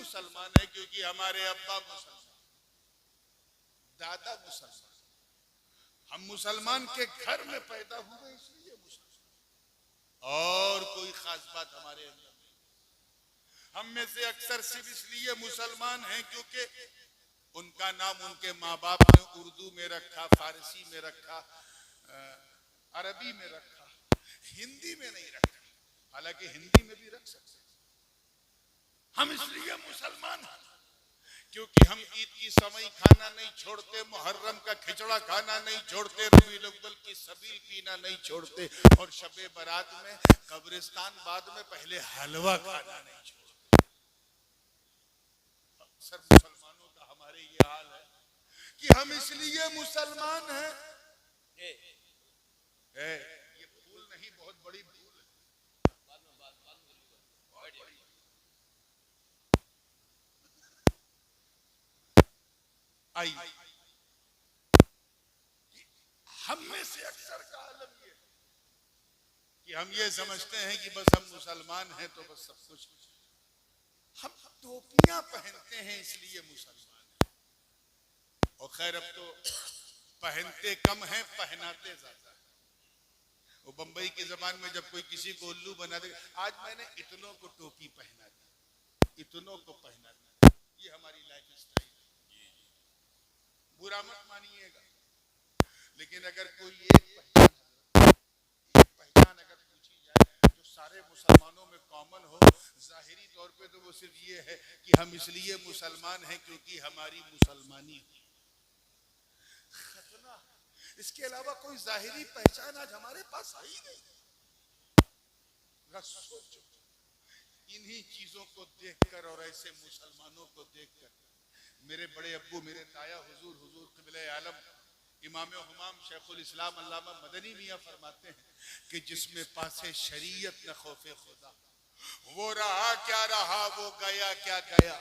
मुसलमान हैं क्योंकि हमारे अब्बा मुसलमान, दादा मुसलमान, हम मुसलमान के घर में पैदा हुए इसलिए मुसलमान। और कोई खास बात हमारे अंदर नहीं। हम में से अक्सर सिर्फ इसलिए मुसलमान हैं क्योंकि उनका नाम उनके माँ बाप ने उर्दू में रखा, फारसी में रखा, अरबी में रखा, हिंदी में नहीं रखा। हालांकि हिंदी में भी रख सकते। हम इसलिए मुसलमान हैं क्योंकि हम ईद की समय खाना नहीं छोड़ते, मुहर्रम का खिचड़ा खाना नहीं छोड़ते, रबीउल अव्वल की सबील पीना नहीं छोड़ते, और शबे बारात में कब्रिस्तान बाद में पहले हलवा खाना नहीं छोड़ते। अक्सर मुसलमानों का हमारे ये हाल है कि हम इसलिए मुसलमान हैं। ये भूल नहीं, बहुत बड़ी भूल है। आई हम में से अक्सर का आलम ये है कि हम ये समझते हैं कि बस हम मुसलमान हैं तो बस सब कुछ। हम टोपियां पहनते हैं इसलिए मुसलमान हैं। और खैर अब तो पहनते कम हैं, पहनाते ज्यादा है। वो बंबई की जबान में जब कोई किसी को उल्लू बना दे, आज मैंने इतनों को टोपी पहना दी, इतनों को पहना दी, ये हमारी लाइफ स्टाइल। बुरा मत मानिएगा, लेकिन अगर कोई एक पहचान अगर पूछी जाए जो सारे मुसलमानों में कॉमन हो, जाहिरी तौर पे तो वो सिर्फ ये है कि हम इसलिए मुसलमान हैं क्योंकि हमारी मुसलमानी खतना। इसके अलावा कोई जाहिरी पहचान आज हमारे पास आई नहीं। सोचो, इन्हीं चीजों को देखकर और ऐसे मुसलमानों को देखकर मेरे बड़े अब्बू, मेरे ताया हुजूर क़िबले आलम इमाम हुमाम शेखुल इस्लाम अल्लामा मदनी मियां फरमाते हैं कि जिसमें पासे शरीयत न खौफे खुदा, वो रहा क्या रहा, वो गया क्या गया।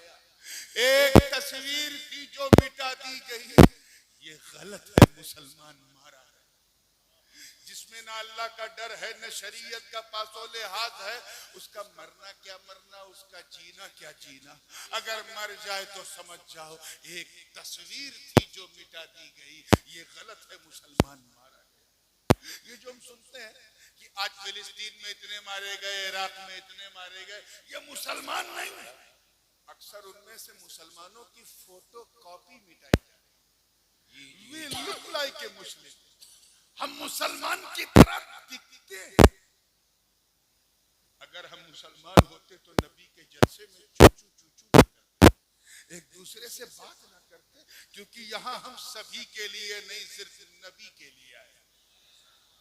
एक तस्वीर थी जो मिटा दी गई, ये गलत है, मुसलमान मारा है। जिसमें ना अल्लाह का डर है, न शरीयत का पासोले हाथ है, उसका मरना क्या मरना, उसका जीना क्या जीना। अगर मर जाए तो समझ जाओ एक तस्वीर थी जो मिटा दी गई, ये गलत है, मुसलमान मारा गया। ये जो हम सुनते हैं कि आज फिलिस्तीन में इतने मारे गए, इराक में इतने मारे गए, ये मुसलमान नहीं है। अक्सर उनमें से मुसलमानों की फोटो कॉपी मिटाई जाती है। वी लुक लाइक ए मुस्लिम, हम मुसलमान की तरह दिखते हैं। अगर हम मुसलमान होते तो नबी के जलसे में चूचू चूचू न करते, एक दूसरे से बात ना करते, क्योंकि यहाँ हम सभी के लिए नहीं, सिर्फ नबी के लिए आए।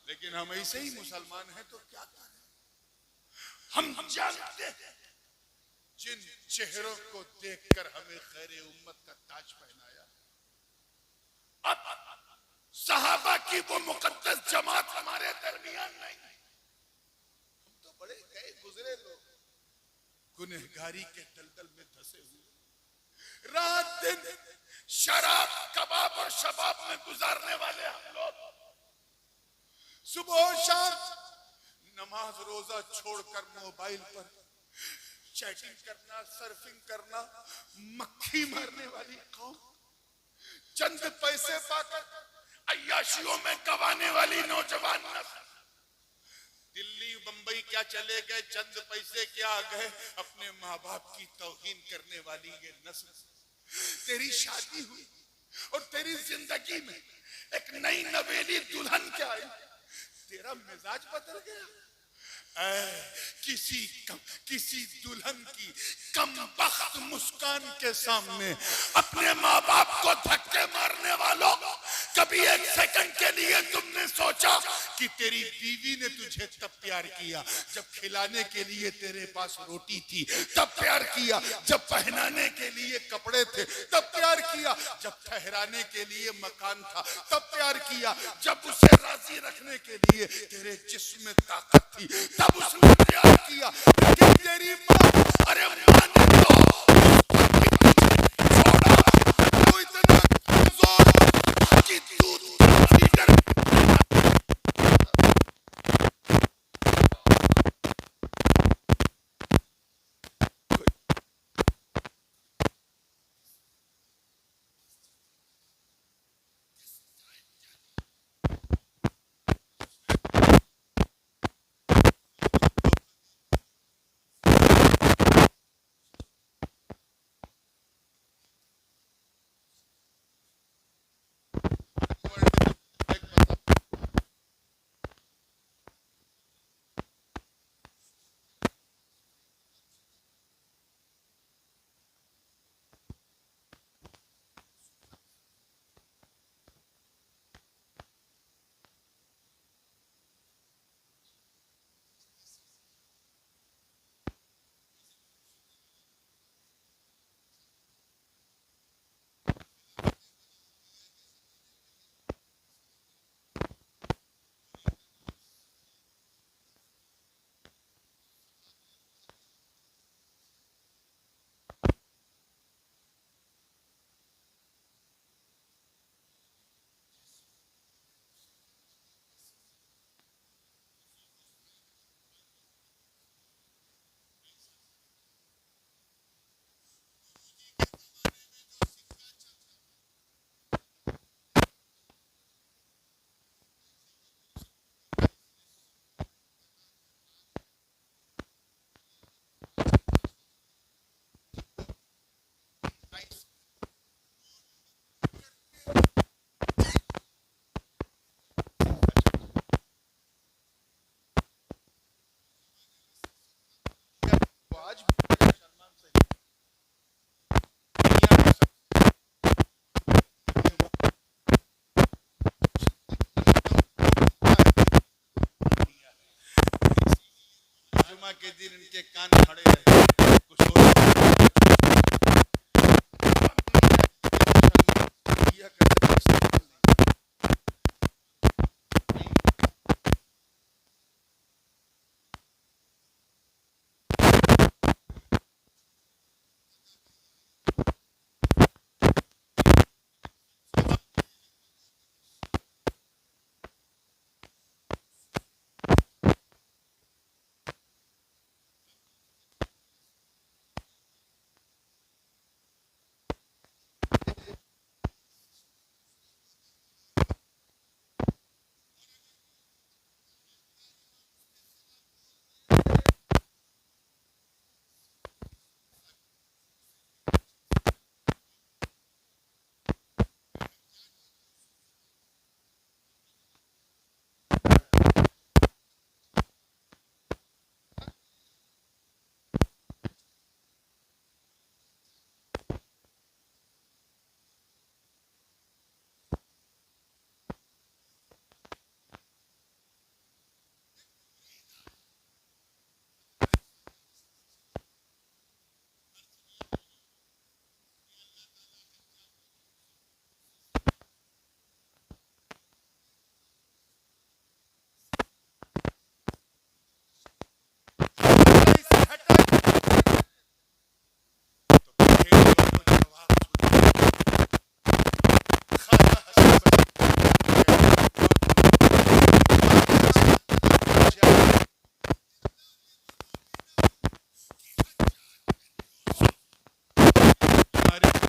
लेकिन हम ऐसे ही मुसलमान हैं तो क्या करें। हम जानते हैं जिन चेहरों को देखकर हमें खैर उम्मत का ताज पहनाया, अब सहाबा की वो मुकद्दस जमात हमारे दरमियान नहीं। हम तो बड़े गए गुजरे लोग, गुनहगारी के दलदल में धंसे हुए, रात दिन शराब कबाब और शबाब में गुजारने वाले हम लोग। सुबह शाम नमाज रोजा छोड़कर मोबाइल पर चैटिंग करना, सर्फिंग करना, मक्खी मारने वाली कौम। चंद पैसे पाकर अय्याशियों में गवाने वाली नौजवान नस्ल। दिल्ली बंबई क्या चले गए, चंद पैसे क्या आ गए, अपने माँ बाप की तौहीन करने वाली ये नस्ल। तेरी शादी हुई और तेरी जिंदगी में एक नई नवेली दुल्हन क्या आई, तेरा मिजाज बदल गया। किसी दुल्हन की कमबख्त मुस्कान के सामने अपने माँ बाप को धक्के मारने वालों, कभी एक सेकंड के लिए तुमने सोचा कि तेरी बीवी ने तुझे तब प्यार किया जब खिलाने के लिए तेरे पास रोटी थी, तब प्यार किया जब पहनाने के लिए कपड़े थे, तब प्यार किया जब ठहराने के लिए मकान था, तब प्यार किया जब उसे राजी रखने के लिए तेरे जिस्म में ताकत थी, तब उसने प्यार किया। लेकिन तेरी माँ, अरे माँ ने तो इतना कमजोर कि दूध लीटर जिनके कान खड़े रहे कुछ और किया करते थे, इस्तेमाल नहीं।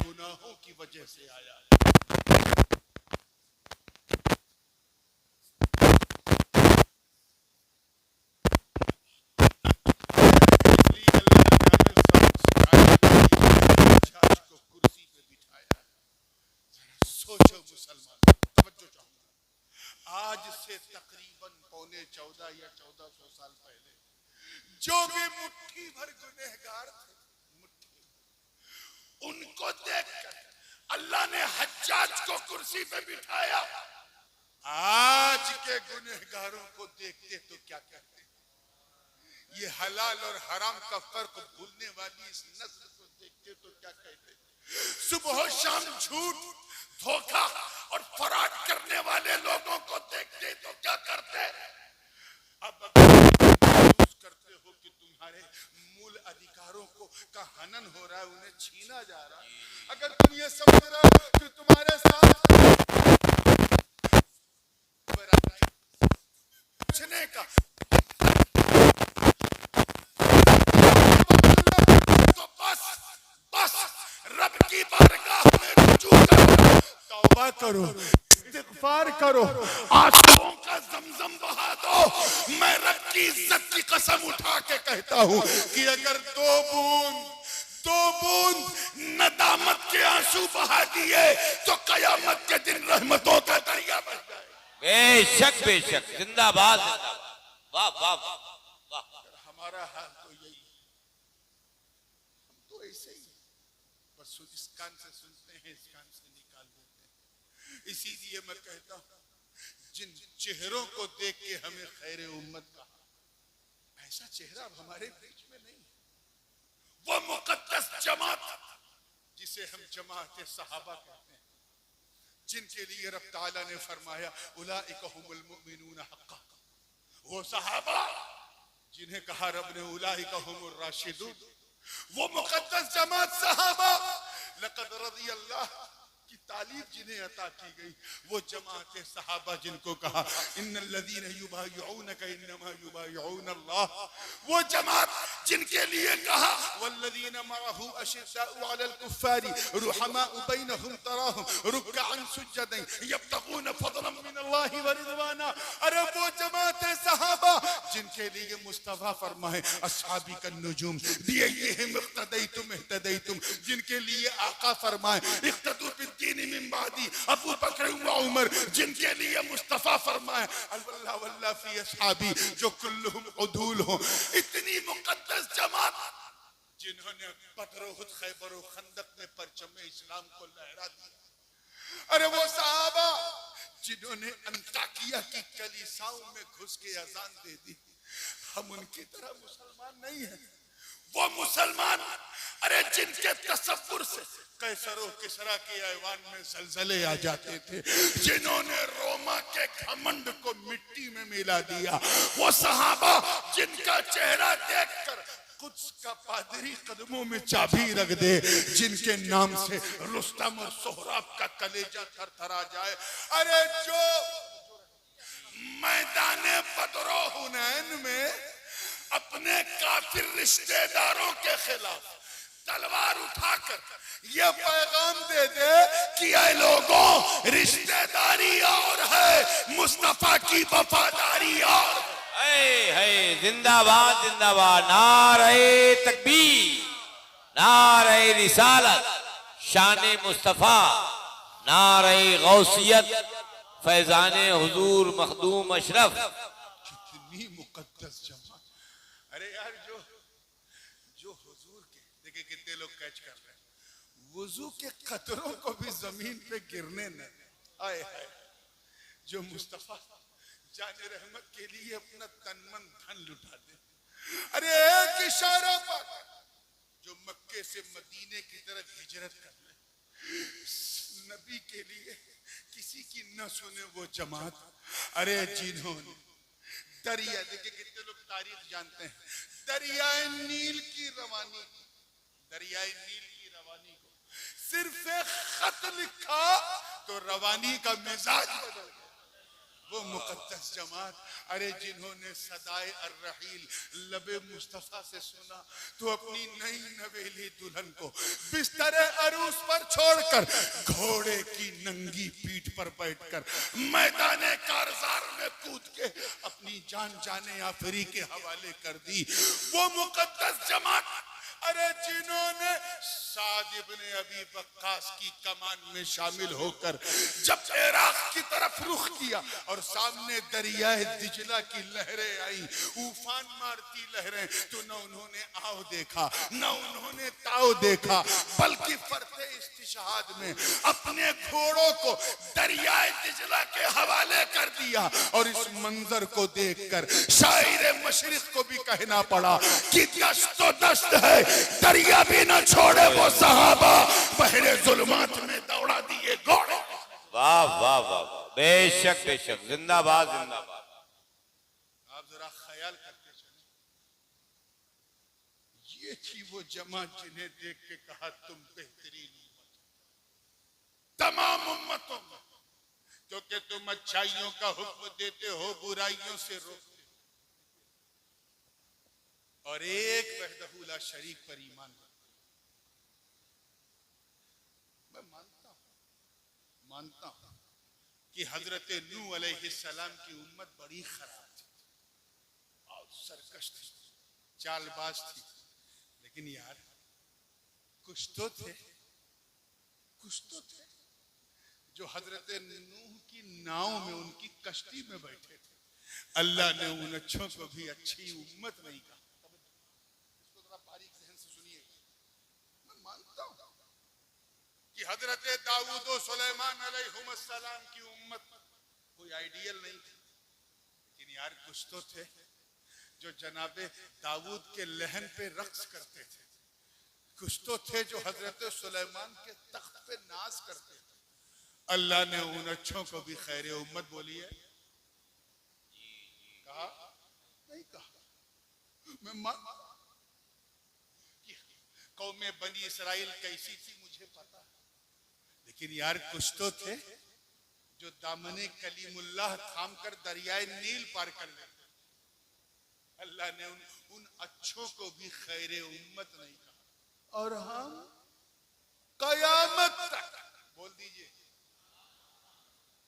गुनाहों की वजह से आया है। को कुर्सी पे बिठाया। सोचो मुसलमान, तवज्जो चाहूंगा, आज से तकरीबन 14.5 या 1400 साल पहले जो भी मुट्ठी भर गुनहगार थे, उनको देखकर अल्लाह ने हज्जाज को कुर्सी पे बिठाया। आज के गुनहगारों को देखते तो क्या कहते? ये हलाल और हराम का फर्क भूलने वाली इस नस्ल को देखते तो क्या कहते? सुबह शाम झूठ, धोखा और फराड करने वाले लोगों को देखते तो क्या करते? अब महसूस करते हो कि तुम्हारे मूल अधिकारों को का हनन हो रहा है, उन्हें छीना जा रहा है, अगर तुम ये समझ रहे हो कि तुम्हारे साथ पूछने का तो बस रब की बारगाह में रुजू करो, तौबा करो, इस्तिग़फ़ार करो, आंसुओं का ज़मज़म बहा दो। मैं रब की इज्जत की कसम उठा के कहता हूं कि अगर दो बूंद नदामत के आंसू बहा दिए तो कयामत के दिन रहमतों का दरिया बन जाए। बेशक बेशक, जिंदाबाद जिंदाबाद, वाह वाह वाह। हमारा हाल तो यही, हम तो ऐसे ही बस इस कान से सुनते हैं, इस कान से निकाल देते हैं। इसीलिए मैं कहता हूं, जिन चेहरों को देख के हमें खैर उम्मत कहा, ऐसा चेहरा अब हमारे बीच में नहीं। वो मुकद्दस जमात जिसे हम जमात सहाबा कहते हैं, जिनके लिए रब ताला ने फरमाया उलाइका हुमुल मुमिनून हक़्क़ा, वो सहाबा जिन्हें कहा रब ने उलाइका हुमुर राशिदून, वो मुकद्दस जमात सहाबा, लक़द रज़ियल्लाह की तालीफ जिन्हें अता की गई, वो जमात सहाबा जिनको कहा इन्नल्लज़ीना युबायिऊनका इन्नमा युबायिऊन अल्लाह, वो जमात जिनके लिए कहा वल्लज़ीना मअहू अशिद्दाउ अलल कुफ्फारी रुहमाउ बैनहुम तराहुम रुक्अन सुज्जदन यब्तगून फज़लन मिनल्लाहि व रिज़वाना। अरे वो जमात सहाबा जिनके लिए मुस्तफा फरमाए अस्हाबी कन नुजूम बिअय्यिहिम इक़्तदैतुम इह्तदैतुम, जिनके लिए आका फरमाए इक़्तदू बिद्दीन मिन बादी अबू बकर व उमर, जिनके लिए मुस्तफा फरमाए अल्लाह वल्लाह फी अस्हाबी जो कुल्लुहुम उदूल हो। इतनी मुकद्दस जमात जिन्होंने बदर, उहद, खैबर और खंदक में परचम इस्लाम को लहरा दिया। अरे वो सहाबा जिन्होंने अंताकिया की कलीसाओं में घुस के अजान दे दी। हम उनकी तरह मुसलमान नहीं हैं, वो मुसलमान अरे जिनके तसव्वुर से कैसरो किसरा के ऐवान में जलजले आ जाते थे, जिन्होंने रोमा के घमंड को मिट्टी में मिला दिया, वो सहाबा जिनका चेहरा देखकर कुछ का पादरी कदमों में चाबी रख दे, जिनके नाम से रुस्तम और सोहराब का कलेजा थरथरा जाए। अरे जो मैदाने बदरो हुनैन में अपने काफिर रिश्तेदारों के खिलाफ तलवार उठाकर ये पैगाम दे दे कि ऐ लोगों, रिश्तेदारी और है, मुस्तफा की वफादारी और है। जिंदाबाद जिंदाबाद, नारे तकबीर, नारे रिसालत, शान मुस्तफा, नारे गौसियत, फैजाने हुजूर मखदूम अशरफ। कितनी मुकद्दस जमा। अरे यार जो हुजूर के देखिए कितने लोग कैच कर रहे हैं, वुजू के कतरों को भी जमीन पे गिरने न आए है, जो मुस्तफा जाने रहमत के लिए अपना तन मन धन लुटा दे। अरे एक इशारा पर जो मक्के से मदीने की तरफ हिजरत कर ले, नबी के लिए किसी की न सुने वो जमात। अरे जिन्होंने दरिया, देखिए कितने लोग तारीख जानते हैं, दरियाए नील की रवानी, दरियाए नील की रवानी को सिर्फ एक खत लिखा तो रवानी का मिजाज बदल गया, वो मुकद्दस जमात। अरे जिन्होंने सदाए अर्रहील लबे मुस्तफा से सुना तो अपनी नई नवेली दुल्हन को बिस्तर अरूस पर छोड़कर घोड़े की नंगी पीठ पर बैठकर मैदाने कारजार में कूद के अपनी जान जाने आफरी के हवाले कर दी, वो मुकद्दस जमात। अरे जिन्होंने साद इब्ने अबी वक्कास की कमान में शामिल होकर जब इराक की तरफ रुख किया और सामने दरियाए दिजला की लहरें आई, उफान मारती लहरें, तो न उन्होंने आओ देखा न उन्होंने ताओ देखा, बल्कि फरते इस्तिशहाद में अपने घोड़ों को दरियाए दिजला के हवाले कर दिया। और इस मंजर को देखकर शायर मशरिक को भी कहना पड़ा कि दस्त तो दस्त है, दरिया भी न छोड़े वो सहाबा, बहरे जुल्मात में दौड़ा दिए घोड़े। वाह वाह वाह, बेशक बेशक, जिंदाबाद जिंदाबाद। आप जरा ख्याल करके चले, ये थी वो जमात जिन्हें देख के कहा तुम बेहतरीन उम्मत तमाम उम्मतों में, क्योंकि तुम अच्छाइयों का हुक्म देते हो, बुराइयों से रोकते हो, और एक वहदहू ला शरीक पर ईमान रखते हो। मैं मानता हूं कि हजरत नूह अलैहिस्सलाम की उम्मत बड़ी खराब थी और सरकश थी, चालबाज थी, लेकिन यार कुछ तो थे जो हजरत नूह की नाव में, उनकी कश्ती में बैठे थे। अल्लाह ने उन अच्छों को भी अच्छी उम्मत नहीं कहा। इसको जरा बारीक ज़हन से सुनिए। मैं मानता हूं कि हजरत दाऊद और सुलेमान अलैहिस्सलाम की उम्मत कोई आइडियल नहीं थी, लेकिन यार कुछ तो थे जो जनाबे दाऊद के लहन पे रक्स करते थे, कुछ तो थे जो हजरत सुलेमान के तख्त पे नाज करते थे। अल्लाह ने उन अच्छों को भी खैर उम्मत बोली है, कहा नहीं कहा। मैं मानता कि कौमे बनी इसराइल कैसी थी मुझे पता है, लेकिन यार कुछ तो थे जो दामने कलीमुल्लाह थाम कर दरियाए नील पार कर लेते। अल्लाह ने उन अच्छों को भी खैर उम्मत नहीं कहा। और हम कयामत तक, बोल दीजिए,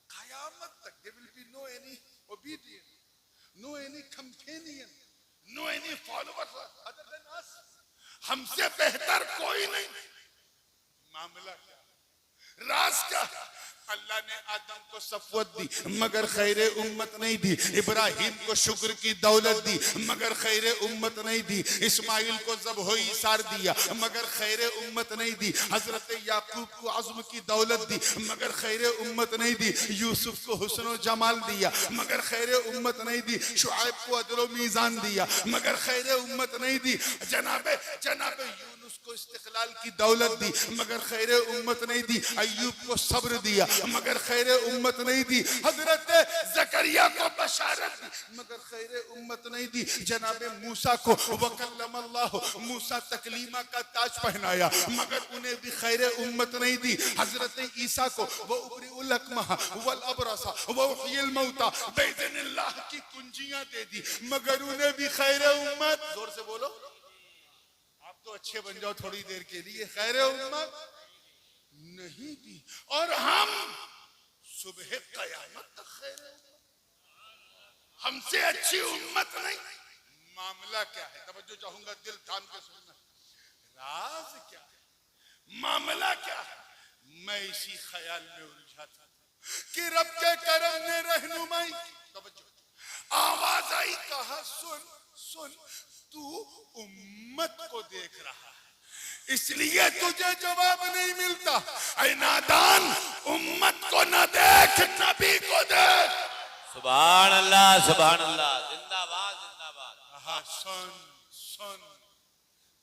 कयामत तक there will be no any obedience, no any companion, no any followers other than us. हमसे बेहतर कोई नहीं। मामला क्या, राज क्या? अल्लाह अल्लाह ने आदम को सफवत दी मगर खैर उम्मत नहीं दी, इब्राहिम को शुक्र की दौलत दी मगर खैर उम्मत नहीं दी, इस्माइल को ज़ब्ह ईसार दिया मगर खैर उम्मत नहीं दी, हजरत याकूब को अज़्म की दौलत दी मगर खैर उम्मत नहीं दी, यूसुफ को हुस्न व जमाल दिया मगर खैर उम्मत नहीं दी, शुआइब को अदल व मीज़ान दिया मगर खैर उम्मत नहीं दी, जनाबे यूनुस को इस्तिक़लाल की दौलत दी मगर खैर उम्मत नहीं दी, अय्यूब को सब्र दिया मगर खैर उम्मत नहीं दी, हजरत ज़करिया को बशारत दी मगर खैर उम्मत नहीं दी, जनाबे मूसा को वकल्लमल्लाह मूसा तकलीमा का ताज पहनाया मगर उन्हें भी खैर उम्मत नहीं दी, हजरत ईसा को वो उबरीउल अकमह वल अबरसा वो उहयिल मौता बिइज़्निल्लाह की कुंजियां दे दी मगर उन्हें भी खैर उम्मत, जोर से बोलो आप तो अच्छे बन जाओ थोड़ी देर के लिए, खैर उम्मत नहीं दी। और हम सुबह कयामत तक खैर उम्मत, हमसे अच्छी उम्मत नहीं। मामला क्या है, तवज्जो चाहूंगा, दिल थाम के सुनना। राज क्या है, मामला क्या है? मैं इसी ख्याल में उलझा था कि रब के करम ने रहनुमाई की। तवज्जो, आवाज आई, कहा सुन सुन, तू उम्मत को देख रहा है इसलिए तुझे जवाब नहीं मिलता। ऐ नादान, उम्मत को न देख, नबी को देख। सुभान अल्लाह, सुभान अल्लाह, जिंदाबाद जिंदाबाद। हाँ, सुन सुन,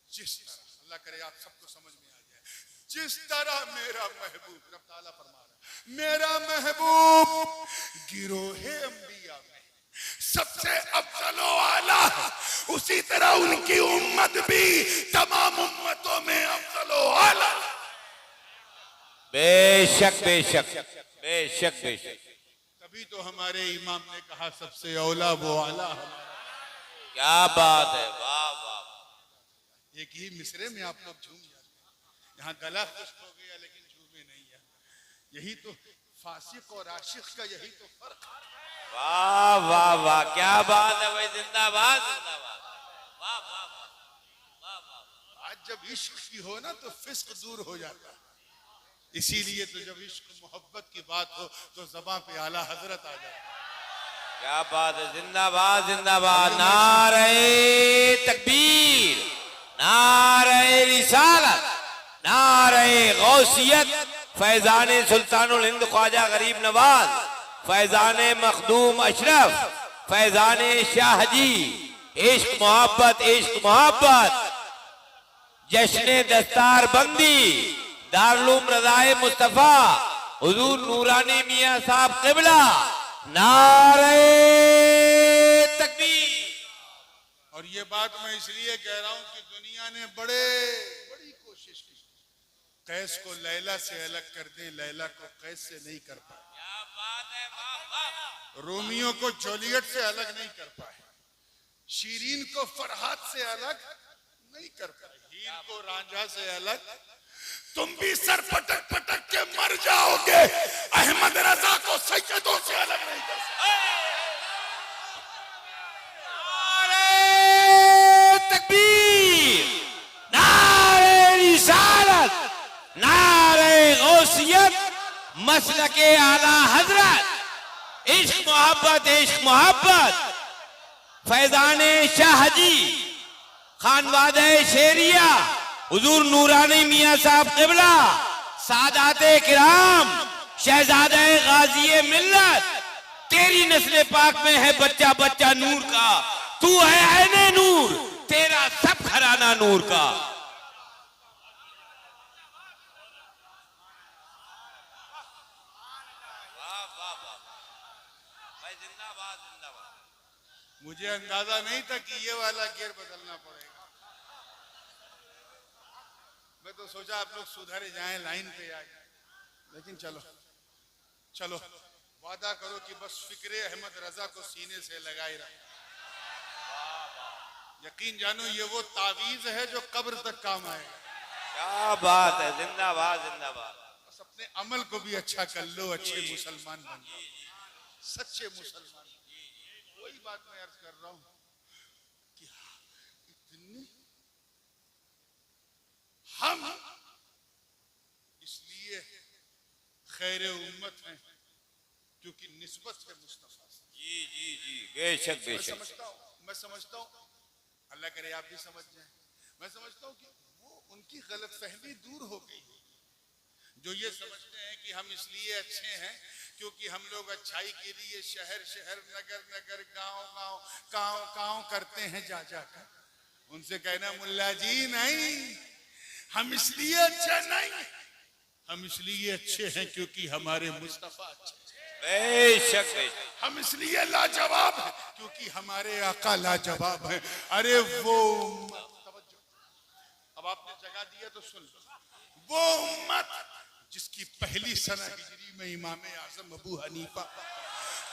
जिस तरह, अल्लाह करे आप सबको समझ में आ जाए, जिस तरह मेरा महबूब, रब ताला फरमा रहा है, मेरा महबूब गिरोहे अंबिया में सबसे अफजलो आला है, उसी तरह उनकी उम्मत भी तमाम उम्मतों में अफजलो आला। बेशक बेशक बेशक बेशक। तभी तो हमारे इमाम ने कहा सबसे औला वो आला हमारा। क्या बात है, वाह वाह। एक ही मिसरे में आप लोग झूम जाते हैं, यहाँ गला खुश्क हो गया लेकिन झूमे नहीं है। यही तो फासिक और आशिक का यही तो फर्क है। वाह वाह वाह, क्या बात है भाई, जिंदाबाद जिंदाबाद, वाह वाह वाह वाह। आज जब इश्क की हो ना तो फिस्क दूर हो जाता है, इसीलिए तो जब इश्क मोहब्बत की बात हो तो ज़बां पे आला हजरत आ जाता है। क्या बात है, जिंदाबाद जिंदाबाद। नारे तकबीर, नारे रिसालत, नारे गौसियत, फैजाने सुल्तानुल हिंद ख्वाजा गरीब नवाज, फैजाने मखदूम अशरफ, फैजाने शाहजी, इश्क मोहब्बत, इश्क मोहब्बत, जश्न दस्तार बंदी, दारुल रज़ाए मुस्तफा, हुजूर नूरानी मियां साहब क़िबला, नारे तकबीर। और ये बात मैं इसलिए कह रहा हूं कि दुनिया ने बड़ी कोशिश की कैस को लैला से अलग कर दे, लैला को कैस से नहीं कर पाए। क्या बात है, वाह वाह। रोमियो को जूलियट से अलग नहीं कर पाए, शीरीन को फरहाद से अलग नहीं कर पाए, हीर को रांझा से अलग। तुम भी सर पटक पटक के मर जाओगे, अहमद रजा को सैयदों से अलग नहीं कर सकते। नारे तकबीर, नारे रिसालत, नारे गौसियत, मसलके आला हजरत, इश्क मोहब्बत, इश्क मोहब्बत, फैजाने शाहजी, खानवादे शेरिया, हुजूर नूरानी मियां साहब क़िबला, सादाते किराम, शहजादे गाज़ी मिल्लत, तेरी नस्ल पाक में है बच्चा बच्चा नूर का, तू है ऐने नूर, तेरा सब घराना नूर का। मुझे अंदाजा नहीं था कि ये वाला गियर बदलना पड़ेगा। मैं तो सोचा आप लोग सुधर जाएं, लाइन पे आ जाएं, लेकिन चलो चलो, वादा करो कि बस फिक्रे अहमद रजा को सीने से लगाए रहो। यकीन जानो ये वो तावीज है जो कब्र तक काम आएगा। क्या बात है, जिंदाबाद जिंदाबाद। बस अपने अमल को भी अच्छा कर लो, अच्छे मुसलमान बन जाओ, सच्चे मुसलमान। वही बात मैं अर्ज कर रहा हूं कि इतने हम इसलिए खैर उम्मत हैं क्योंकि निस्बत है मुस्तफा से। जी जी जी, बेशक बेशक। मैं समझता हूँ अल्लाह करे आप भी समझ जाए। मैं समझता हूँ कि वो उनकी गलत फहमी दूर हो गई है जो ये समझते हैं कि हम इसलिए अच्छे हैं क्योंकि हम लोग अच्छाई के लिए शहर शहर नगर नगर गांव गांव गांव गांव करते हैं जा जाकर। उनसे कहना मुल्ला जी नहीं, हम इसलिए अच्छे नहीं, हम इसलिए अच्छे हैं क्योंकि हमारे मुस्तफा अच्छे हैं। बेशक बेशक। हम इसलिए लाजवाब हैं क्योंकि हमारे आका लाजवाब हैं। अरे वो उम्मत, अब आपने जगह दिया तो सुन लो, वो उम्मत जिसकी पहली सना हिजरी में इमाम आजम अबू हनीफा,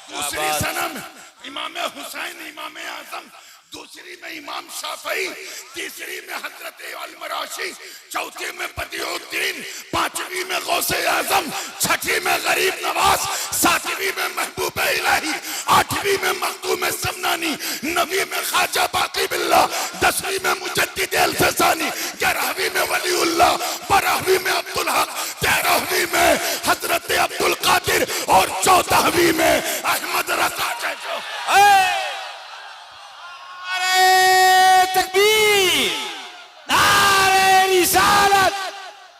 दूसरी सना में इमाम हुसैन इमाम आजम, दूसरी में इमाम शाफई, तीसरी में हजरत अल-मराशी, चौथी में बदिउद्दीन, पांचवी में गौसे आजम, छठी में गरीब नवाज, सातवीं में महबूब इलाही, आठवीं में मखदूम समनानी, नवीं में ख्वाजा बाकी बिल्ला, दसवीं में मुजद्दिद अल-फसानी, ग्यारहवीं में वलीउल्लाह, बारहवीं में अब्दुल हक, तेरहवीं में हजरत अब्दुल कादिर और चौदहवीं में अहमद रजा। तकबीर, नारे रिसालत,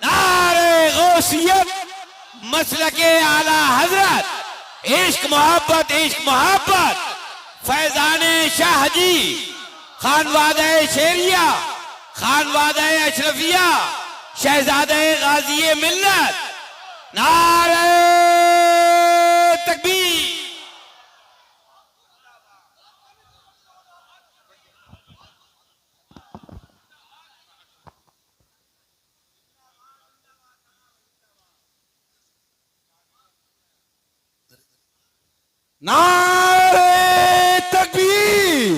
नारे गौसियत, मसलके आला हजरत, इश्क मोहब्बत, फैजाने शाहजी, खानवादे शेरिया, खानवादे अशरफिया, शहजादे गाजी मिल्लत, नारे तकबीर। नारे तकबीर,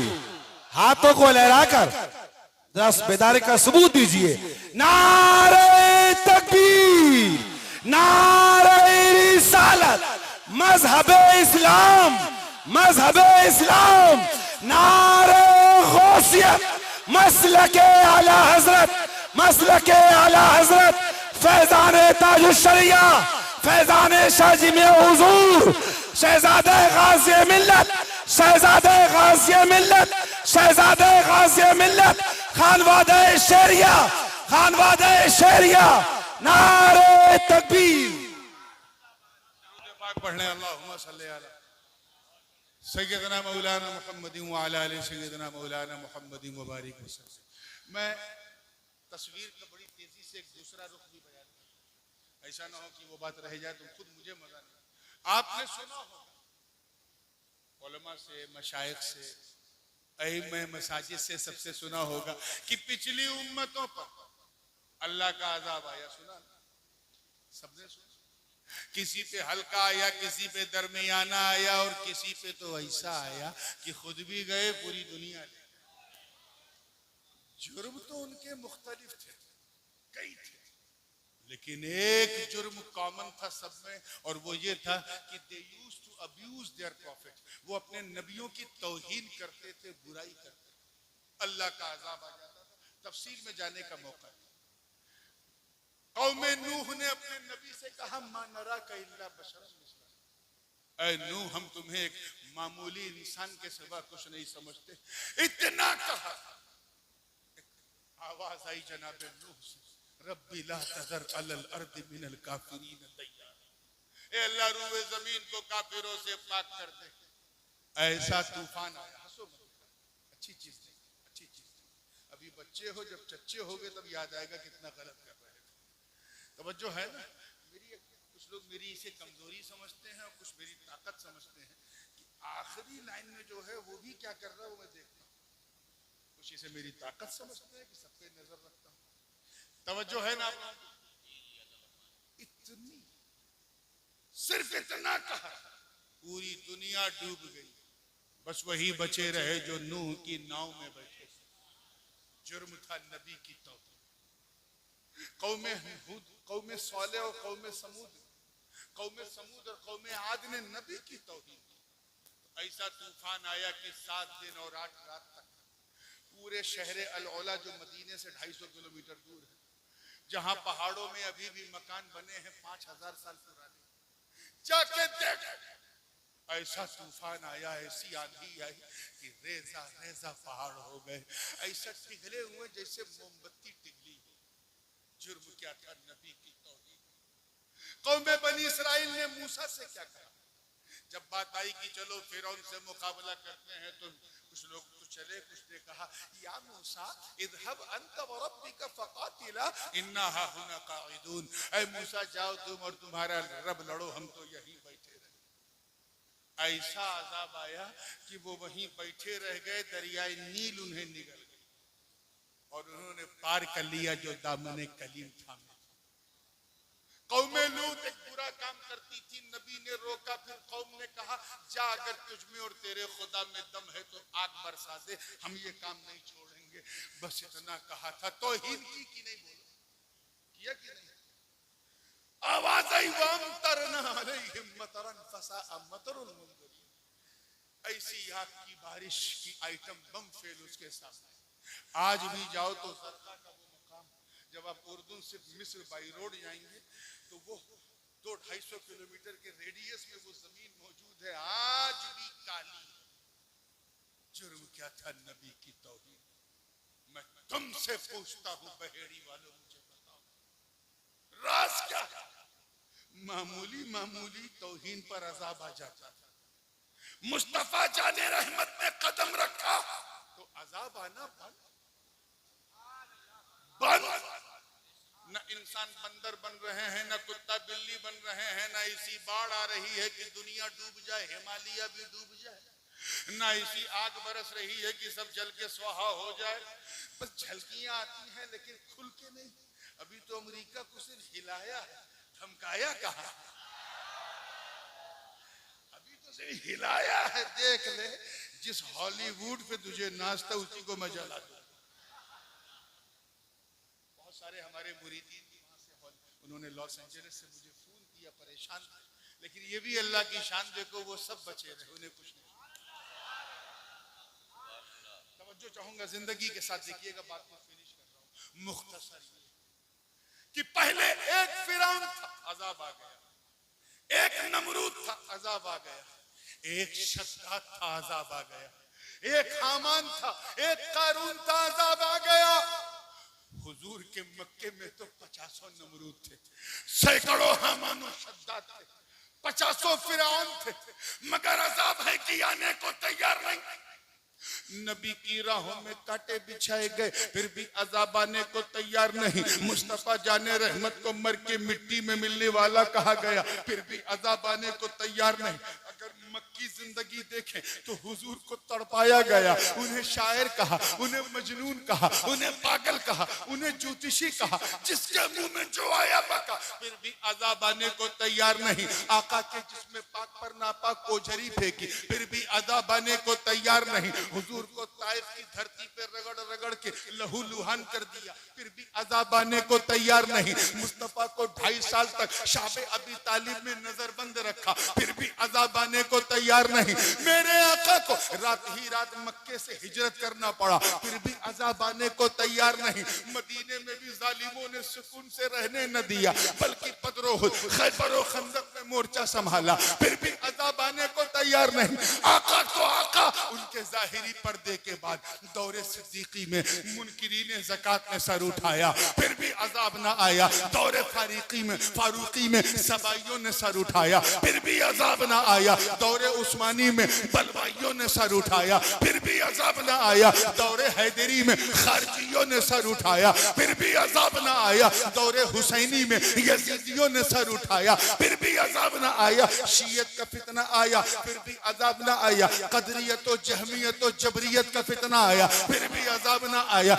हाथों को लहराकर दस बेदारी का सबूत दीजिए। नारे तकबीर, नारे रिसालत, मजहबे इस्लाम, मजहबे इस्लाम, नारे गौसियत, मसलके आला हजरत, मसलके आला हजरत, फैजाने ताजुश्शरिया, फैजाने शाजी में हुजूर, शहजादे गाज़ी मिल्लत, शहजादे गाज़ी मिल्लत, शहजादे गाज़ी मिल्लत, खानवादे शेरिया, खानवादे शेरिया, नारे तकबीर। पढ़ने अल्लाहुम्मा सल्ली अला सय्यदना मौलाना मुहम्मद व अला आलि सय्यदना मौलाना मुहम्मद व बारिक वसल्लम। मैं तस्वीर का बड़ी तेजी से एक दूसरा रुख भी बयान करूं, ऐसा ना हो कि वो बात रह जाए तो खुद मुझे मजा नहीं। आपने सुना होगा उलमा से, मशाइख से, अइम्मा मसाजिद से सबसे सुना होगा कि पिछली उम्मतों पर अल्लाह का अजाब आया। सुना, सबने सुना। किसी पे हल्का आया, किसी पे दरमियाना आया और किसी पे तो ऐसा आया कि खुद भी गए, पूरी दुनिया ले। जुर्म तो उनके मुख्तलिफ थे, कई थे, लेकिन एक जुर्म कॉमन था सब में, और वो ये था कि they used to abuse their profit. वो अपने नबियों की तौहीन करते थे, बुराई करते थे, अल्लाह का अजाब आ जाता था। तफसील में जाने का मौका नहीं। कौमे नूह ने अपने नबी से कहा मा नरा का इल्ला बशरन मिसलुक, ऐ नूह हम तुम्हें एक मामूली इंसान के सिवा कुछ नहीं समझते। इतना कहा, आवाज आई जनाबे नूह से, रब्बी ला तज़र अलल अर्द मिनल काफिरीन दय्यारा, ए अल्लाह रूए जमीन को काफिरों से पाक कर दे। ऐसा तूफान आया, हंसो मत, अच्छी चीज नहीं, अच्छी चीज नहीं। अभी बच्चे हो, जब चच्चे होगे तब याद आएगा कितना गलत कर रहे थे। तवज्जो है ना मेरी? कुछ लोग मेरी इसे कमजोरी समझते हैं और कुछ मेरी ताकत समझते हैं कि आखिरी लाइन में जो है वो भी क्या कर रहा है वो मैं देखता हूँ। कुछ इसे मेरी ताकत समझते हैं कि सब पे नजर रखता हूँ। तवज्जो है ना? इतनी, सिर्फ इतना कहा, पूरी दुनिया डूब गई, बस वही बचे रहे जो नूह की नाव में बैठे। जुर्म था नबी की तौहीन। कौमे हूद, कौमे सालेह और कौमे समूद और कौमे आद ने नबी की तौहीन की। ऐसा तूफान आया कि 7 दिन और 8 रात तक पूरे शहर अल-औला जो मदीने से 250 किलोमीटर दूर है, जहां पहाड़ों में अभी भी मकान बने हैं 5000 साल पुराने, जाके देख, ऐसा तूफान आया, ऐसी आंधी आई कि रेजा रेजा पहाड़ हो गए, ऐसा पिघले हुए जैसे मोमबत्ती पिघली। जुर्म क्या था? नबी की तौहीद। कौमे बनी इसराइल ने मूसा से क्या कहा? जब बात आई कि चलो फिरौन से मुकाबला करते हैं, तो कुछ लोग तो चले, कुछ ने कहा या मूसा इज़हब अंत व रब्बिका फक़ातिला इन्ना हाहुना क़ाइदून। ऐ मूसा जाओ तुम और तुम्हारा रब लड़ो, हम तो यहीं बैठे रहे। ऐसा अजाब आया कि वो वहीं बैठे रह गए, दरियाए नील उन्हें निगल गई और उन्होंने पार कर लिया जो दामने कलीम था। कौमे लूत एक बुरा काम करती थी, नबी ने रोका, फिर कौम ने कहा जा अगर तुझ में और तेरे खुदा में दम है तो आग बरसा दे, हम ये काम नहीं छोड़ेंगे। बस इतना कहा था। तौहीद की कि नहीं बोला? किया कि नहीं? आवाज आई वमतरना अलैहिम मतरन फसाअ मतरुल मुंज़िरीन। ऐसी आग की बारिश की आइटम बम फेल उसके सामने। आज भी जाओ तो सरका का वो मुकाम, जब आप उर्दू से मिस्र बाई रोड जाएंगे तो वो 200-250 किलोमीटर के रेडियस में वो जमीन मौजूद है, आज भी काली। जुर्म क्या था? नबी की तौहीद। मैं तुमसे पूछता हूं बहेड़ी वालों, मुझे बताओ राज क्या है? मामूली मामूली तौहीन पर अजाब आ जाता था। मुस्तफा जाने रहमत ने कदम रखा तो अजाब आना बंद। न इंसान बंदर बन रहे हैं, न कुत्ता बिल्ली बन रहे हैं, न ऐसी बाढ़ आ रही है कि दुनिया डूब जाए, हिमालय भी डूब जाए, न ऐसी आग बरस रही है कि सब जल के स्वाहा हो जाए। बस झलकियां आती हैं लेकिन खुल के नहीं। अभी तो अमेरिका को सिर्फ हिलाया है, धमकाया कहा? अभी तो सिर्फ हिलाया है। देख ले, जिस हॉलीवुड पे तुझे नाचता उसी को मजा ला दो। सारे हमारे मुरीदीन वहां से, उन्होंने लॉस एंजलिस से मुझे फोन किया, परेशान, लेकिन ये भी अल्लाह की शान, देखो वो सब बचे रहे, उन्हें कुछ नहीं। तवज्जो चाहूंगा जिंदगी के साथ, देखिएगा बात को फिनिश कर रहा हूं। मुख्तसर ये कि पहले एक फिरौन था, अजाब आ गया। एक नमरूद था, अजाब आ गया। एक शद्दाद था, अजाब आ गया। एक हामान था, एक कारून था, अजाब आ गया। हुजूर के मक्के में तो 50 नमरूद थे, सैकड़ों हामान और शद्दाद थे, 50 फिरौन थे, मगर अजाब है कि आने को तैयार नहीं। नबी की राहों में कांटे बिछाए गए, फिर भी अजाब आने को तैयार नहीं। मुस्तफा जाने रहमत को मर के मिट्टी में मिलने वाला कहा गया, फिर भी अजाब आने को तैयार नहीं। अगर मक्की जिंदगी देखें तो हुजूर को तड़पाया गया, उन्हें शायर कहा, उन्हें मजनून कहा, उन्हें पागल कहा, उन्हें ज्योतिषी कहा, जिसके मुंह में जो आया बका, फिर भी अजाब आने को तैयार नहीं। आका के जिसमें पाक पर नापाक ओझरी फेंकी, फिर भी अजाब आने को तैयार नहीं। हुजूर को ताइफ की धरती पे रगड़ रगड़ के लहू लुहान कर दिया, फिर भी अजाब आने को तैयार नहीं। मुस्तफा को 2.5 साल तक शाबे अबी तालिब में नजरबंद रखा, फिर भी अजाब आने को तैयार नहीं। मेरे आका को रात ही रात मक्के से हिजरत करना पड़ा, फिर भी अजाब आने को तैयार नहीं। मदीने में भी जालिमों ने सुकून से रहने न दिया, बल्कि बदरो खैबर और खंदक में मोर्चा संभाला, फिर भी अजाब आने को तैयार नहीं। आका तो आका, उनके जाहिरी पर्दे के बाद दौरे सिद्दीकी में मुनकिरीन ज़कात ने सर उठाया, फिर भी अजाब ना आया। दौरे फारूकी में सबाइयों ने सर उठाया, फिर भी अजाब ना आया। दौरे उस्मानी में बलवाइयों ने सर उठाया, फिर भी अजाब ना आया। दौरे हैदरी में खारजियों ने सर उठाया, फिर भी अजाब ना आया। दौरे हुसैनी में यजीदियों ने सर उठाया, फिर भी अजाब ना आया। शियत का फितना आया, फिर भी अजाब ना आया। कदरियत और जहमियत और जबरियत का फितना आया, फिर भी अजाब ना आया।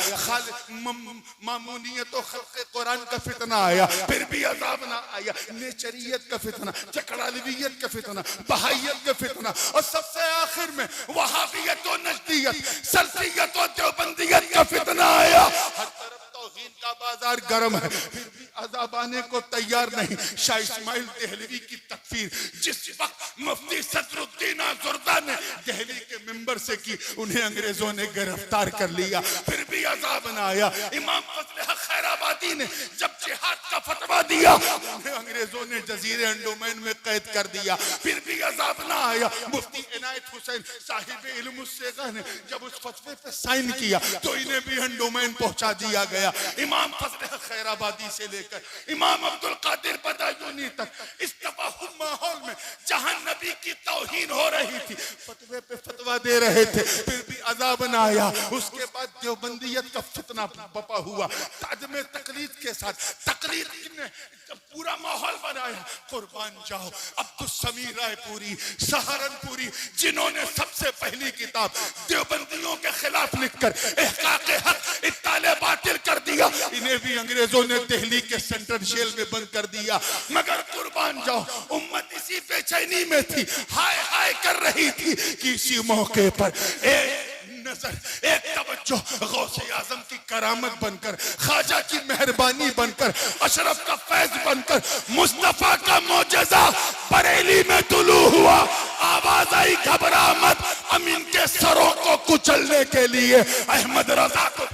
मामूनियत और खल्क़े कुरान का फितना आया, फिर भी अजाब ना आया। नेचरियत का फितना, चकड़ालवियत का फितना, बहाइयत का फितना, और सबसे आखिर में वहाबियत और नजदियत, सल्फियत और देवबंदियत का फितना आया। हर तरफ तौहीन का बाजार गर्म है, फिर भी अजाब आने को तैयार नहीं। शाह इस्माइल देहलवी की तकफीर जिस वक्त मुफ्ती सदरुद्दीन आज़ुर्दा ने दिल्ली के मिंबर से की, उन्हें अंग्रेजों ने गिरफ्तार कर लिया, फिर भी अजाब न आया। इमाम फजल हक खैराबादी ने जब जिहाद का फतवा दिया, उन्हें अंग्रेज अंग्रेजों ने जजीरे अंडोमैन में कैद कर दिया, फिर भी अजाब ना आया। मुफ्ती इनायत हुसैन साहिब इल्म सेगा ने जब उस फतवे पे साइन किया तो इन्हें भी अंडोमैन पहुंचा दिया गया। इमाम फजल खैराबादी से लेकर इमाम अब्दुल कादिर बदायूनी तक इस तबाहुम माहौल में जहां नबी की तौहीन हो रही थी, फतवे पे फतवा दे रहे थे, फिर भी अजाब ना आया। उसके बाद देवबंदियत का फितना बपा हुआ, ताजमे तकलीद के साथ तकलीद ने जब पूरा माहौल बनाया। कुर्बान जाओ अब्दुल समीर रायपुरी सहारनपुरी, जिन्होंने सबसे पहली किताब देवबंदियों के खिलाफ लिखकर इहकाक़े हक इत्ताले बातिल कर दिया, इन्हें भी अंग्रेजों ने दिल्ली के सेंट्रल जेल में बंद कर दिया। मगर कुर्बान जाओ उम्मत इसी बेचैनी में थी, हाय हाय कर रही थी कि इसी मौके पर एक नजर, एक तवज्जो गौसे आजम की करामत बनकर, ख्वाजा की मेहरबानी बनकर, अशरफ का फैज बनकर, मुस्तफा का मौजज़ा बरेली में तुलू हुआ। आवाज आई घबरा मत, हम इनके सरों को कुचलने के लिए अहमद रजा को।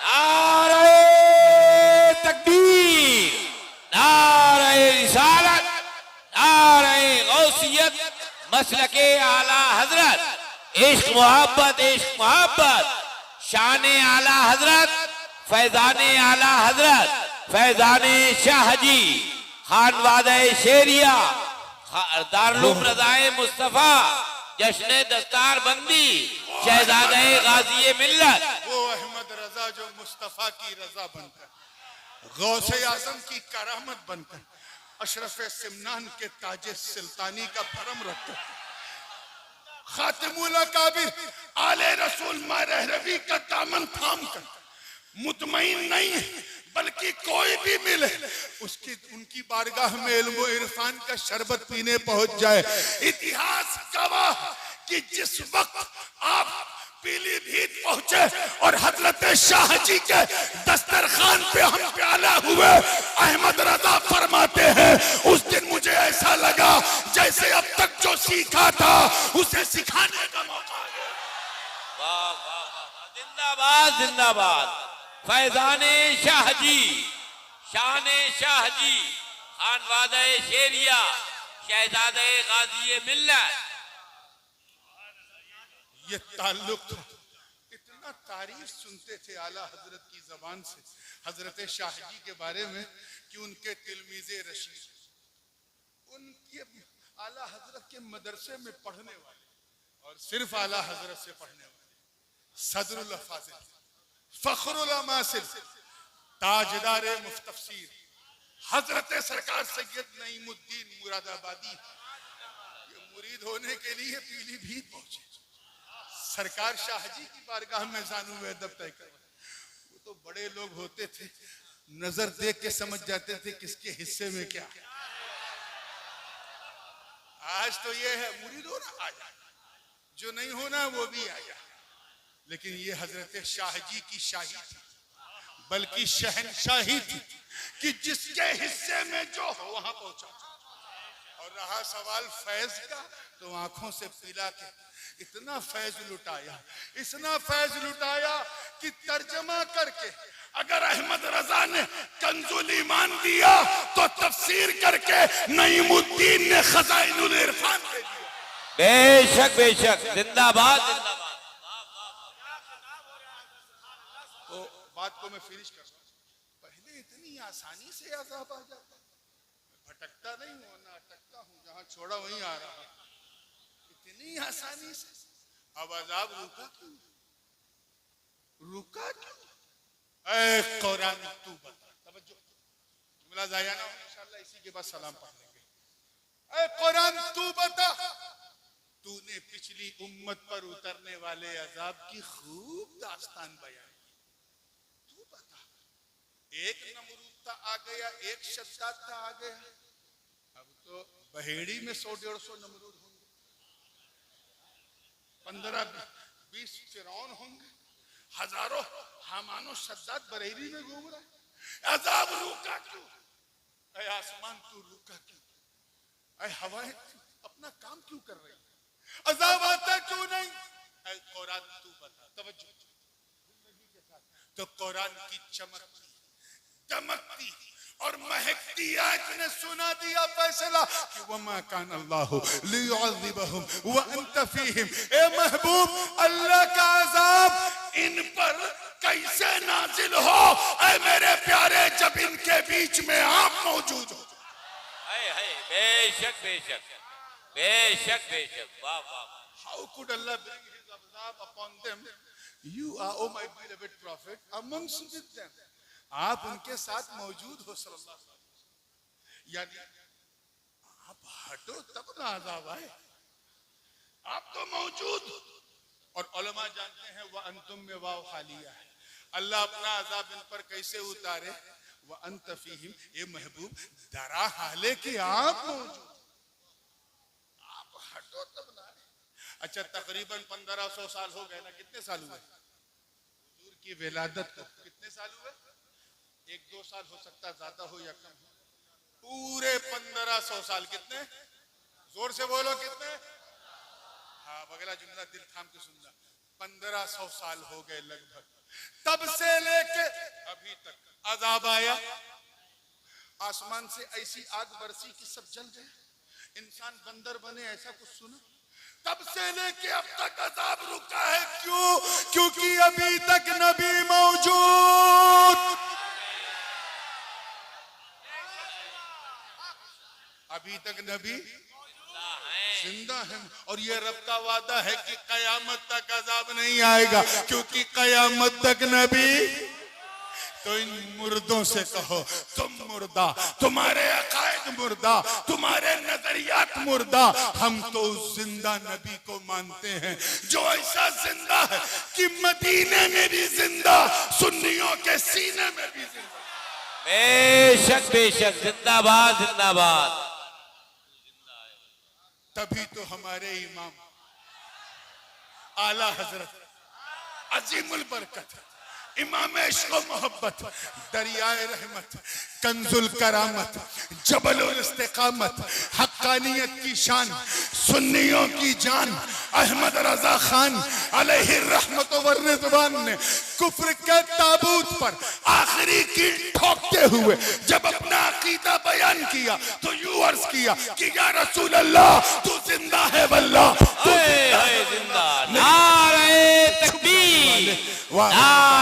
नारे तकबीर, नारे रिसालत, नारे गौसियत, मसलके आला हजरत, इश्क मोहब्बत, शान आला हजरत, फैजान आला हजरत, फैजान शाहजी, खानवादे शेरिया, दारुल रज़ाए मुस्तफा, जश्न दस्तार बंदी, शहजादे गाजी मिल्लत। वो अहमद रजा जो मुस्तफा की रजा बनकर, गौसे आजम की करामत बनकर, अशरफ सिमनान के ताजे सुल्तानी का भरम रखकर, खातिमुल अकाबिर आले रसूल महरवी का दामन थाम कर, मुतमईन नहीं बल्कि कोई भी मिले उसकी उनकी बारगाह में इल्म व इरफान का शरबत पीने पहुंच जाए। इतिहास गवाह कि जिस वक्त आप पीलीभीत पहुंचे और हजरत शाह जी के दस्तरखान पे हम प्याला हुए, अहमद रजा फरमाते हैं उस दिन मुझे ऐसा लगा जैसे अब तक जो सीखा था उसे सिखाने का मौका है। वाह वाह वाह, जिंदाबाद जिंदाबाद, फैजाने शाहजी, शाने शाहजी, खानवादे शेरिया, शहजादे गाजी मिल्लत। ये ताल्लुक था, इतना तारीफ सुनते थे आला हजरत की जबान से हजरत शाहजी के बारे में कि उनके तिलमीज़े रशीद, उनके आला हजरत के मदरसे में पढ़ने वाले और सिर्फ आला हजरत से पढ़ने वाले सदरुल अफाज़िल, फखरुल अमासिल, ताजदार मुफ्तफसीर हजरत सरकार सैयद नईमुद्दीन मुरादाबादी ये मुरीद होने के लिए पीलीभीत पहुंचे। सरकार शाहजी की बारगाह में जानू में अदब तय कर, वो तो बड़े लोग होते थे, नजर देख के समझ जाते थे किसके हिस्से में क्या। आज तो ये है मुरीद होना आ जा, जो नहीं होना वो भी आ जा, लेकिन ये हजरत शाहजी की शाही थी, बल्कि शहनशाही थी कि जिसके हिस्से में जो हो वहां पहुंचा। और रहा सवाल फैज का, तो आंखों से पिला के इतना फैज लुटाया, इतना फैज लुटाया कि तर्जमा करके अगर अहमद रजा ने कंजुल ईमान दिया तो तफसीर करके नईमुद्दीन ने खजाइनुल इरफान दे दिया। बेशक बेशक, जिंदाबाद जिंदाबाद। तो बात को मैं फिनिश कर रहा हूं, पहले इतनी आसानी से अज़ाब आ जाता, भटकता नहीं हूं ना अटकता हूं, जहां छोड़ा वहीं आ रहा हूं, इतनी आसानी से। अब अज़ाब रुका क्यों? रुका क्यों? ऐ कुरान तू बता, तवज्जो, जुमला ज़ाया ना हो, इंशाअल्लाह इसी के बाद सलाम पढ़ लेंगे। ऐ कुरान तू बता, तूने पिछली उम्मत पर उतरने वाले अज़ाब की खूब दास्तान बयान की, तू बता। एक नमरूद आ गया, एक शद्दाद आ गया, अब तो बहेड़ी में 100-150 नमरूद होंगे, 15-20 फिरौन होंगे, हजारों हामानो शद्दाद बरेली में घूम रहे। अज़ाब रुका क्यों? ऐ आसमान तू रुका क्यों? ऐ हवाएं अपना काम क्यों कर रही? अज़ाब आता क्यों नहीं? ऐ कुरान तू बता, तवज्जो जिंदगी के साथ। तो कुरान की चमकती दमकती और महकती आंख ने सुना दिया फैसला कि वमा कान अल्लाहु लियुअज़िबहुम व अंत फीहिम। ए महबूब, अल्लाह का अजाब इन पर कैसे नाजिल हो ऐ मेरे प्यारे, जब इनके बीच में आप मौजूद हो। हाय हाय, बेशक बेशक बेशक बेशक, वाह वाह। How could Allah bring his azab upon them? You are, O my beloved prophet, amongst with them. आप उनके साथ मौजूद हो सल्लल्लाहु अलैहि वसल्लम। यानी आप हटो तब ना अजाब आए, आप तो मौजूद हो। और उलमा जानते हैं वह अंतुम में वाव खालिया है। अल्लाह अपना अजाब इन पर कैसे उतारे, वह अंत फीहिम, ये महबूब दरा हाले कि आप मौजूद, आप हटो तब ना। अच्छा, तकरीबन 1500 साल हो गए ना, कितने साल हुए हुजूर की विलादत को? कितने साल हुए? 1-2 साल हो सकता, ज्यादा हो या कम हो। पूरे 1500 साल। कितने? जोर से बोलो कितने? हाँ, अगला जुमला दिल थाम के सुनना। 1500 साल हो गए लगभग, तब से लेके अभी तक अजाब आया। आसमान से ऐसी आग बरसी कि सब जल गए, इंसान बंदर बने, ऐसा कुछ सुना? तब से लेके अब तक अजाब रुका है। क्यों? क्योंकि अभी तक नबी मौजूद, अभी तक नबी जिंदा है। और ये रब का वादा है कि कयामत तक अजाब नहीं आएगा, क्योंकि कयामत तक नबी। तो इन मुर्दों से कहो, तुम मुर्दा, तुम्हारे अकायद मुर्दा, तुम्हारे नजरियात मुर्दा, हम तो उस जिंदा नबी को मानते हैं जो ऐसा जिंदा है कि मदीने में भी जिंदा, सुन्नियों के सीने में भी जिंदा। बेशक बेशक, जिंदाबाद जिंदाबाद। तभी तो हमारे इमाम आला हजरत अजीमुल बरकत, इमाम इश्क व मोहब्बत, दरियाए रहमत, कंजुल करामत, जबलुल इस्तिकामत, हक्कानियत की शान, सुन्नियों की जान, अहमद रजा खान अलैहि रहमत व रिज़वान ने कुफ्र के ताबूत पर आखिरी कील ठोकते हुए जब अपना अकीदा बयान किया तो यूं अर्ज किया कि या रसूल अल्लाह, तू जिंदा है वल्लाह, तू जिंदा है जिंदा। नारे तकबीर, नारे